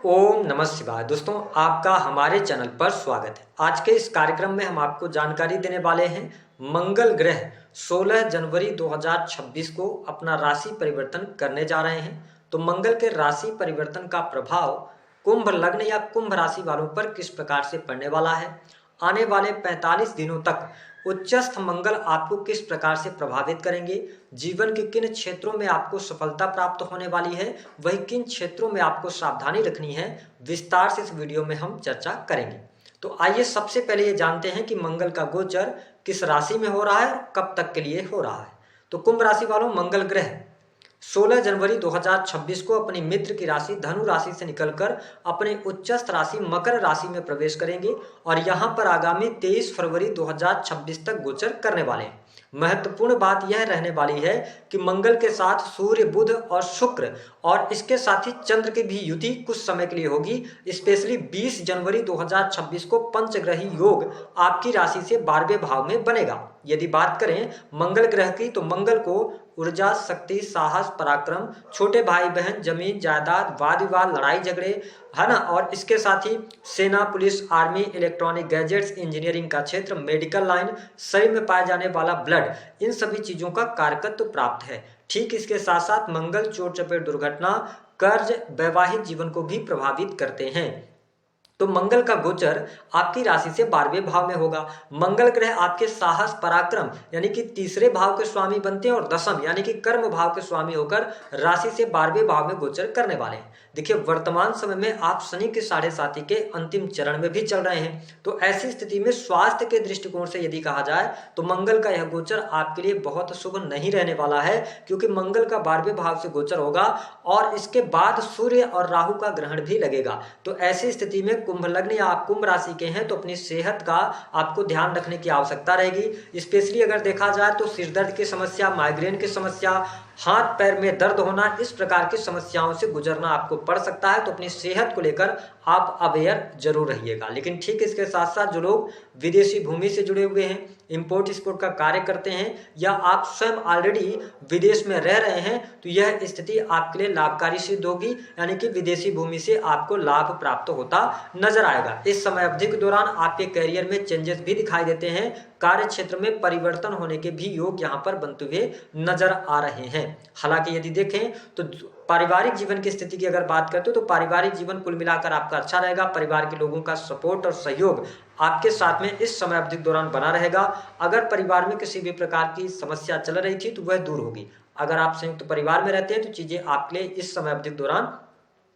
ओम नमः शिवाय। दोस्तों, आपका हमारे चैनल पर स्वागत है। आज के इस कार्यक्रम में हम आपको जानकारी देने वाले हैं मंगल ग्रह 16 जनवरी 2026 को अपना राशि परिवर्तन करने जा रहे हैं। तो मंगल के राशि परिवर्तन का प्रभाव कुंभ लग्न या कुंभ राशि वालों पर किस प्रकार से पड़ने वाला है, आने वाले 45 दिनों तक उच्चस्थ मंगल आपको किस प्रकार से प्रभावित करेंगे, जीवन के किन क्षेत्रों में आपको सफलता प्राप्त होने वाली है, वही किन क्षेत्रों में आपको सावधानी रखनी है, विस्तार से इस वीडियो में हम चर्चा करेंगे। तो आइए सबसे पहले ये जानते हैं कि मंगल का गोचर किस राशि में हो रहा है और कब तक के लिए हो रहा है। तो कुंभ राशि वालों, मंगल ग्रह 16 जनवरी 2026 को अपनी मित्र की राशि धनु राशि से निकलकर अपने उच्चस्थ राशि मकर राशि में प्रवेश करेंगे और यहां पर आगामी 23 फरवरी 2026 तक गोचर करने वाले हैं। महत्वपूर्ण बात यह रहने वाली है कि मंगल के साथ सूर्य, बुध और शुक्र और इसके साथ ही चंद्र की भी युति कुछ समय के लिए होगी। स्पेशली 20 जनवरी 2026 को पंचग्रही योग आपकी राशि से 12वें भाव में बनेगा। यदि बात करें मंगल ग्रह की, तो मंगल को ऊर्जा, शक्ति, साहस, पराक्रम, छोटे भाई बहन, जमीन जायदाद, वाद विवाद, लड़ाई झगड़े, है ना, और इसके साथ ही सेना, police, army, electronic gadgets, engineering का क्षेत्र, मेडिकल लाइन, शरीर में पाए जाने वाला ब्लड, इन सभी चीजों का कारकत्व प्राप्त है। ठीक इसके साथ साथ मंगल चोट चपेट, दुर्घटना, कर्ज, वैवाहिक जीवन को भी प्रभावित करते हैं। तो मंगल का गोचर आपकी राशि से 12वें भाव में होगा। मंगल ग्रह आपके साहस, पराक्रम यानी कि तीसरे भाव के स्वामी बनते हैं और दशम यानी कि कर्म भाव के स्वामी होकर राशि से 12वें भाव में गोचर करने वाले हैं। देखिए, वर्तमान समय में आप शनि के 7.5 के अंतिम चरण में भी चल रहे हैं। तो ऐसी स्थिति में स्वास्थ्य के दृष्टिकोण से यदि कहा जाए तो मंगल का यह गोचर आपके लिए बहुत शुभ नहीं रहने वाला है, क्योंकि मंगल का 12वें भाव से गोचर होगा और इसके बाद सूर्य और राहु का ग्रहण भी लगेगा। तो ऐसी स्थिति में कुंभ लग्न या आप कुंभ राशि के हैं तो अपनी सेहत का आपको ध्यान रखने की आवश्यकता रहेगी। स्पेशली अगर देखा जाए तो सिर दर्द की समस्या, माइग्रेन की समस्या, हाथ पैर में दर्द होना, इस प्रकार की समस्याओं से गुजरना आपको पड़ सकता है। तो अपनी सेहत को लेकर आप अवेयर जरूर रहिएगा। लेकिन ठीक इसके साथ साथ जो लोग विदेशी भूमि से जुड़े हुए हैं, इंपोर्ट एक्सपोर्ट का कार्य करते हैं या आप स्वयं ऑलरेडी विदेश में रह रहे हैं, तो यह स्थिति आपके लिए लाभकारी सिद्ध होगी, यानी कि विदेशी भूमि से आपको लाभ प्राप्त होता नजर आएगा। इस समय अवधि के दौरान आपके करियर में चेंजेस भी दिखाई देते हैं, कार्य क्षेत्र में परिवर्तन होने के भी योग यहाँ पर बनते हुए नजर आ रहे हैं। हालांकि यदि देखें तो पारिवारिक जीवन की स्थिति की अगर बात करते हो तो पारिवारिक जीवन कुल मिलाकर आपका अच्छा रहेगा। परिवार के लोगों का सपोर्ट और सहयोग आपके साथ में इस समय अवधि के दौरान बना रहेगा। अगर परिवार में किसी भी प्रकार की समस्या चल रही थी तो वह दूर होगी। अगर आप संयुक्त परिवार में रहते हैं तो चीजें आपके लिए इस समय अवधि के दौरान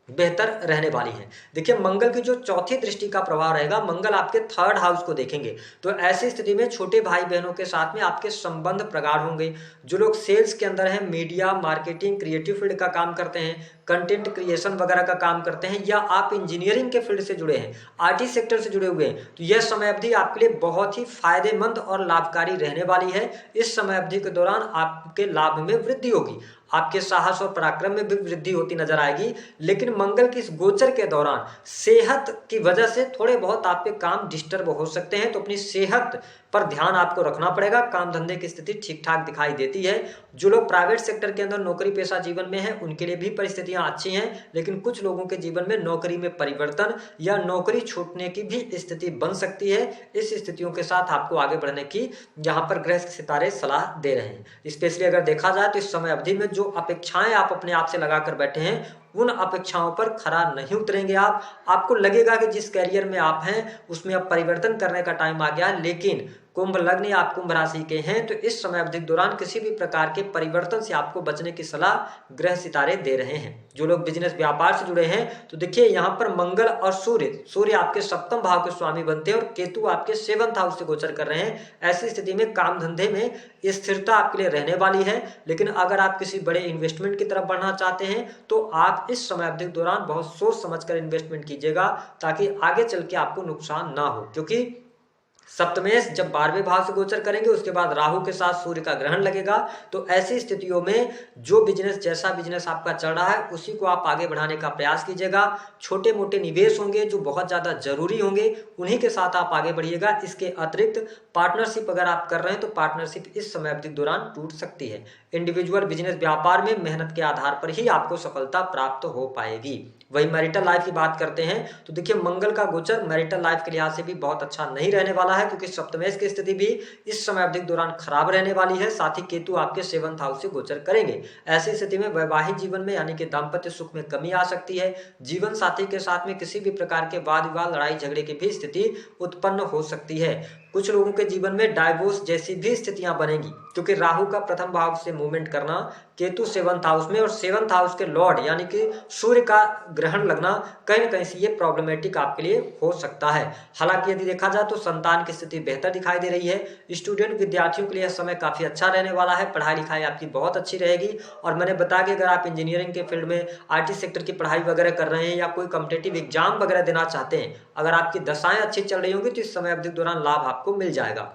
बेहतर रहने वाली है। देखिए, मंगल की जो चौथी दृष्टि का प्रभाव रहेगा, मंगल आपके 3rd हाउस को देखेंगे। तो ऐसी स्थिति में छोटे भाई बहनों के साथ में आपके संबंध प्रगाढ़ होंगे। जो लोग सेल्स के अंदर हैं, मीडिया, मार्केटिंग, क्रिएटिव फील्ड का काम करते हैं, कंटेंट क्रिएशन वगैरह का काम करते हैं, या आप इंजीनियरिंग के फील्ड से जुड़े हैं, आईटी सेक्टर से जुड़े हुए हैं, तो यह समय अवधि आपके लिए बहुत ही फायदेमंद और लाभकारी रहने वाली है। इस समय अवधि के दौरान आपके लाभ में वृद्धि होगी, आपके साहस और पराक्रम में भी वृद्धि होती नजर आएगी। लेकिन मंगल की इस गोचर के दौरान सेहत की वजह से थोड़े बहुत आपके काम डिस्टर्ब हो सकते हैं। तो अपनी सेहत पर ध्यान आपको रखना पड़ेगा। काम धंधे की स्थिति ठीक ठाक दिखाई देती है। जो लोग प्राइवेट सेक्टर के अंदर नौकरी पेशा जीवन में हैं उनके लिए भी परिस्थितियां अच्छी हैं, लेकिन कुछ लोगों के जीवन में नौकरी में परिवर्तन या नौकरी छूटने की भी स्थिति बन सकती है। इस स्थितियों के साथ आपको आगे बढ़ने की यहाँ पर ग्रह सितारे सलाह दे रहे हैं। स्पेशली अगर देखा जाए तो इस समय अवधि में जो अपेक्षाएं आप अपने आप से लगाकर बैठे हैं, उन अपेक्षाओं पर खरा नहीं उतरेंगे आप। आपको लगेगा कि जिस कैरियर में आप हैं उसमें अब परिवर्तन करने का टाइम आ गया। लेकिन कुंभ लग्न या आप कुंभ राशि के हैं तो इस समय अवधि के दौरान किसी भी प्रकार के परिवर्तन से आपको बचने की सलाह ग्रह सितारे दे रहे हैं। जो लोग बिजनेस व्यापार से जुड़े हैं तो देखिए, यहाँ पर मंगल और सूर्य आपके 7वें भाव के स्वामी बनते हैं और केतु आपके 7th हाउस से गोचर कर रहे हैं। ऐसी स्थिति में काम धंधे में स्थिरता आपके लिए रहने वाली है। लेकिन अगर आप किसी बड़े इन्वेस्टमेंट की तरफ बढ़ना चाहते हैं तो आप इस समय अवधि के दौरान बहुत सोच समझकर इन्वेस्टमेंट कीजिएगा, ताकि आगे चल के आपको नुकसान ना हो। क्योंकि सप्तमेश जब 12वें भाव से गोचर करेंगे, उसके बाद राहु के साथ सूर्य का ग्रहण लगेगा। तो ऐसी स्थितियों में जो बिजनेस, जैसा बिजनेस आपका चल रहा है उसी को आप आगे बढ़ाने का प्रयास कीजिएगा। छोटे मोटे निवेश होंगे जो बहुत ज़्यादा जरूरी होंगे, उन्हीं के साथ आप आगे बढ़िएगा। इसके अतिरिक्त पार्टनरशिप अगर आप कर रहे हैं तो पार्टनरशिप इस समय अवधि के दौरान टूट सकती है। इंडिविजुअल बिजनेस व्यापार में मेहनत के आधार पर ही आपको सफलता प्राप्त हो पाएगी। वही मैरिटल लाइफ की बात करते हैं तो देखिए, मंगल का गोचर मैरिटल लाइफ के लिहाज से भी बहुत अच्छा नहीं रहने वाला है, क्योंकि सप्तमेश की स्थिति भी इस समय अवधि के दौरान खराब रहने वाली है। साथ ही केतु आपके 7th हाउस से गोचर करेंगे। ऐसी स्थिति में वैवाहिक जीवन में यानी कि दाम्पत्य सुख में कमी आ सकती है। जीवन साथी के साथ में किसी भी प्रकार के वाद विवाद, लड़ाई झगड़े की भी स्थिति उत्पन्न हो सकती है। कुछ लोगों के जीवन में डाइवोर्स जैसी भी स्थितियां बनेगी, क्योंकि राहु का प्रथम भाव से मूवमेंट करना, केतु 7th हाउस में और 7th हाउस के लॉर्ड यानी कि सूर्य का ग्रहण लगना कहीं न कहीं से ये प्रॉब्लमेटिक आपके लिए हो सकता है। हालांकि यदि देखा जाए तो संतान की स्थिति बेहतर दिखाई दे रही है। स्टूडेंट विद्यार्थियों के लिए समय काफी अच्छा रहने वाला है। पढ़ाई लिखाई आपकी बहुत अच्छी रहेगी। और मैंने बताया कि अगर आप इंजीनियरिंग के फील्ड में IT सेक्टर की पढ़ाई वगैरह कर रहे हैं या कोई कॉम्पिटेटिव एग्जाम वगैरह देना चाहते हैं, अगर आपकी दशाएं अच्छी चल रही होंगी तो इस समय अवधि के दौरान लाभ आपको मिल जाएगा।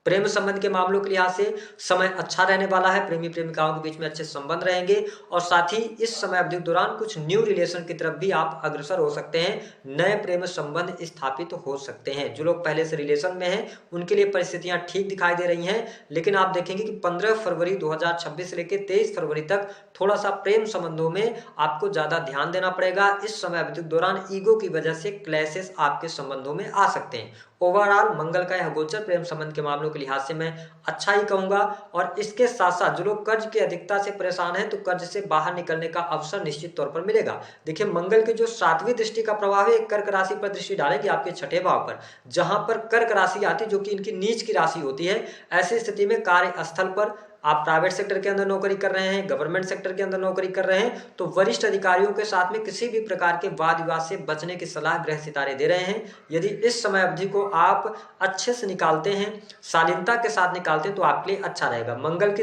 प्रेम संबंध के मामलों के लिहाज से समय अच्छा रहने वाला है। प्रेमी प्रेमिकाओं के बीच में अच्छे संबंध रहेंगे और साथ ही इस समय अवधि के दौरान कुछ न्यू रिलेशन की तरफ भी आप अग्रसर हो सकते हैं। नए प्रेम संबंध स्थापित हो सकते हैं। जो लोग पहले से रिलेशन में हैं उनके लिए परिस्थितियां ठीक दिखाई दे रही हैं, लेकिन आप देखेंगे कि 15 फरवरी 2026 से लेकर 23 फरवरी तक थोड़ा सा प्रेम संबंधों में आपको ज्यादा ध्यान देना पड़ेगा। इस समय अवधि के दौरान ईगो की वजह से क्लैशेस आपके संबंधों में आ सकते हैं। ओवरऑल मंगल का यह गोचर प्रेम संबंध के मामलों के लिहाज से मैं अच्छा ही कहूंगा। और इसके साथ साथ जो लोग कर्ज की अधिकता से परेशान हैं तो कर्ज से बाहर निकलने का अवसर निश्चित तौर पर मिलेगा। देखिए, मंगल की जो 7वीं दृष्टि का प्रभाव है कर्क राशि पर दृष्टि डालेगी, आपके 6ठे भाव पर, जहां पर कर्क राशि आती है जो कि इनकी नीच की राशि होती है। ऐसी स्थिति में कार्यस्थल पर आप प्राइवेट सेक्टर के अंदर नौकरी कर रहे हैं, गवर्नमेंट सेक्टर के अंदर नौकरी कर रहे हैं, तो वरिष्ठ अधिकारियों के साथ में किसी भी प्रकार के वाद विवाद से बचने की सलाह ग्रह सितारे दे रहे हैं। यदि इस समय अवधि को आप अच्छे से निकालते हैं, शालीनता के साथ निकालते हैं, तो आपके लिए अच्छा रहेगा। मंगल की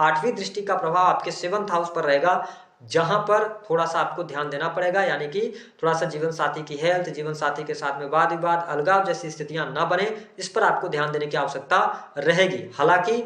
8वीं दृष्टि का प्रभाव आपके 7th हाउस पर रहेगा, जहां पर थोड़ा सा आपको ध्यान देना पड़ेगा, यानी कि थोड़ा सा जीवन साथी की हेल्थ, जीवन साथी के साथ में वाद विवाद, अलगाव जैसी स्थितियां ना बने, इस पर आपको ध्यान देने की आवश्यकता रहेगी। हालांकि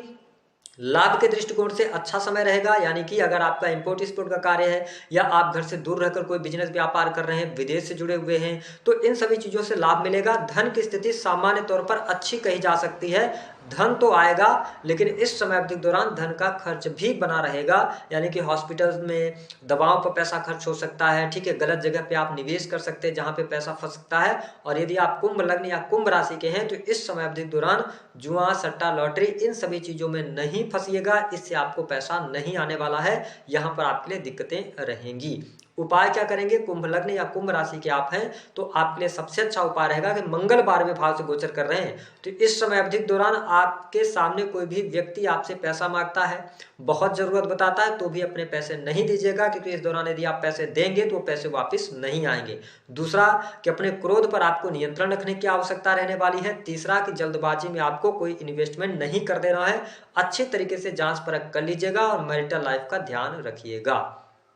लाभ के दृष्टिकोण से अच्छा समय रहेगा, यानी कि अगर आपका इंपोर्ट एक्सपोर्ट का कार्य है या आप घर से दूर रहकर कोई बिजनेस व्यापार कर रहे हैं, विदेश से जुड़े हुए हैं, तो इन सभी चीजों से लाभ मिलेगा। धन की स्थिति सामान्य तौर पर अच्छी कही जा सकती है। धन तो आएगा, लेकिन इस समय अवधि के दौरान धन का खर्च भी बना रहेगा, यानी कि हॉस्पिटल में दवाओं पर पैसा खर्च हो सकता है। ठीक है, गलत जगह पे आप निवेश कर सकते हैं जहां पे पैसा फंस सकता है। और यदि आप कुंभ लग्न या कुंभ राशि के हैं तो इस समय अवधि के दौरान जुआ, सट्टा, लॉटरी, इन सभी चीजों में नहीं फंसिएगा। इससे आपको पैसा नहीं आने वाला है, यहाँ पर आपके लिए दिक्कतें रहेंगी। उपाय क्या करेंगे? कुंभ लग्न या कुंभ राशि के आप हैं तो आपके लिए सबसे अच्छा उपाय रहेगा कि मंगल 12वें भाव से गोचर कर रहे हैं, तो इस समय अवधि के दौरान आपके सामने कोई भी व्यक्ति आपसे पैसा मांगता है, बहुत जरूरत बताता है, तो भी अपने पैसे नहीं दीजिएगा, क्योंकि इस दौरान यदि आप पैसे देंगे तो पैसे वापस नहीं आएंगे। दूसरा कि अपने क्रोध पर आपको नियंत्रण रखने की आवश्यकता रहने वाली है। तीसरा कि जल्दबाजी में आपको कोई इन्वेस्टमेंट नहीं कर देना है। अच्छे तरीके से जांच परख कर लीजिएगा और मैरिटल लाइफ का ध्यान रखिएगा।